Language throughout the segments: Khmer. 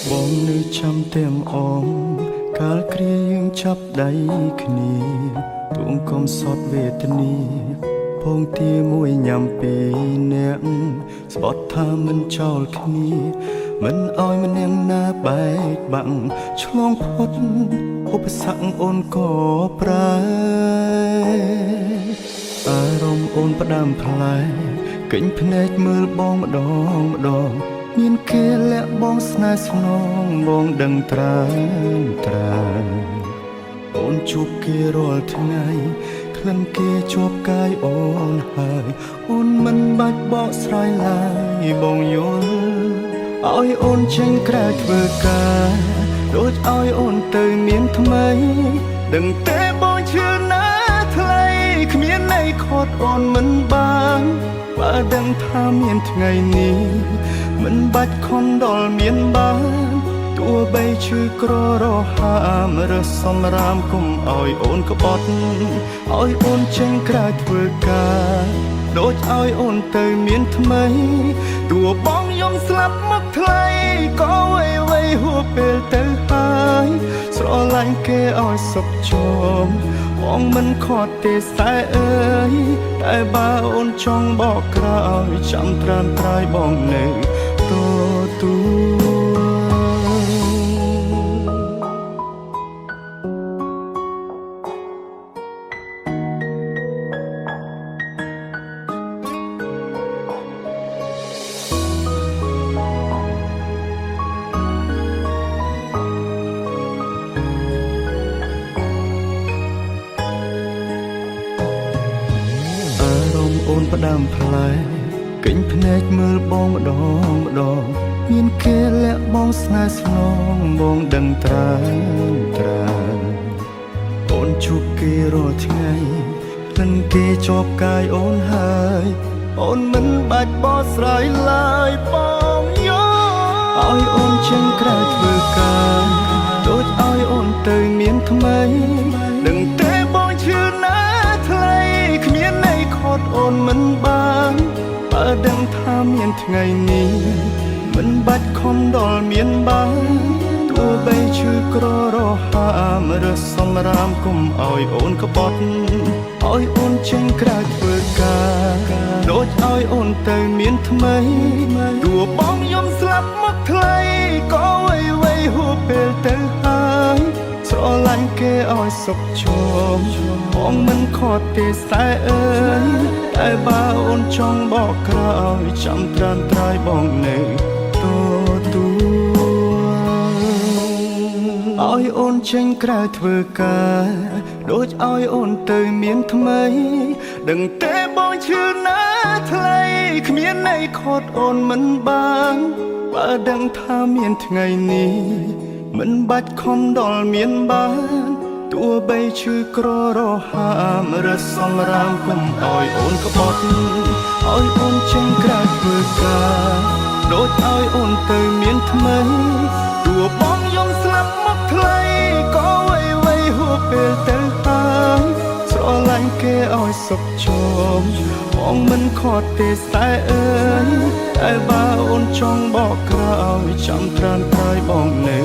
បងនៅចាំទាំងអងកាលគ្រាយើងចាប់ដៃគ្នាទួងកំសត់វេទនាពងទាមួយញ៉ាំពីអ្នកស្បត់ថាមិនចោលគ្នាមិនអោយម្នាក់ណាបែកបាក់ឆ្លងផុតឧបសគ្គអូនក៏ប្រើអារម្មណ៍អូនផ្ដាំផ្លែកិញភ្នែកមើលបងម្ដងម្ដងមានគេលាក់បងស្នេហ៍ស្នងបងដឹងត្រើអូនជួបគេរាល់ថ្ងៃក្លិនគេជាប់កាយអូនហើយអូនមិនបាច់បកស្រាយឡើយបងយល់ឲ្យអូនចេញក្រៅធ្វើការដូចឲ្យអូនទៅមានថ្មីដឹងទេបងឈឺណាថ្លៃគ្មានន័យខត់អូនមិនបានបើដឹងថាមានថ្ងៃនេះមិនបាច់ខំដល់មានបានទោះបីឈឺក្ររហាមរើសសម្រាមគុំឲ្យអូនក្បត់ឲ្យអូនចេញក្រៅធ្វើការដូចឲ្យអូនទៅមានថ្មីទោះបងយំស្លាប់មកថ្លៃក៏វៃហួសពេលទៅហើយស្រឡាញ់គេឲ្យសុខជមបងមិនខត់ទេស្តែអើយតែបើអូនចង់បកក្រោយចាំត្រាំត្រាយបងនៅទូអូនផ្ដាំផ្លែកិញភ្នែកមើលបងម្ដងមានគេលាក់បងស្នេហ៍ស្នងបងដឹងត្រើអូនជួបគេរាល់ថ្ងៃក្លិនគេជាប់កាយអូនហើយអូនមិនបាច់បកស្រាយឡើយបងយកឲ្យអូនចេញក្រៅធ្វើការដូចឲ្យអូនទៅមានថ្មីដឹងទេបងឈឺណាថ្លៃគ្មានន័យខត់អូនមិនបានបើដឹងថាមានថ្ងៃនេះមិនបាច់ខំដល់មានបានទោះបីឈឺក្ររហាមរើសសម្រាមគុំឲ្យអូនក្បត់ឲ្យអូនចេញក្រៅធ្វើការដូចឲ្យអូនទៅមានថ្មីទោះបងយំស្លាប់មកថ្លៃក៏វៃហួសពេលទៅហើយស្រឡាញ់គេឲ្យសុខជមបងមិនខត់ទេស្តែអើយតែបើអូនចង់បកក្រោយចាំត្រាំត្រាយបងនៅទូឲ្យអូនចេញក្រៅធ្វើការដូចឲ្យអូនទៅមានថ្មីដឹងទេបងឈឺណាថ្លៃគ្មានន័យខត់អូនមិនបានបើដឹងថាមានថ្ងៃនេះមិនបាច់ខំដល់មានបានទោះបីឈឺក្ររហាមរើសសម្រាមគុំឲ្យអូនក្បត់ឲ្យអូនចេញក្រៅធ្វើការដូចឲ្យអូនទៅមានថ្មីទោះបងយំស្លាប់មកថ្លៃក៏វៃហួសពេលទៅហើយស្រឡាញ់គេឲ្យសុខជមបងមិនខត់ទេស្តែអើយតែបើអូនចង់បកក្រោយចាំត្រាំត្រាយបងនៅ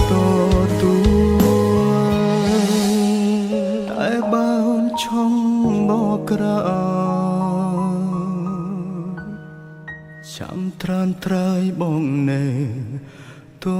ទូតែបើអូនចង់បកក្រោយចាំត្រាំត្រាយបងនៅទូ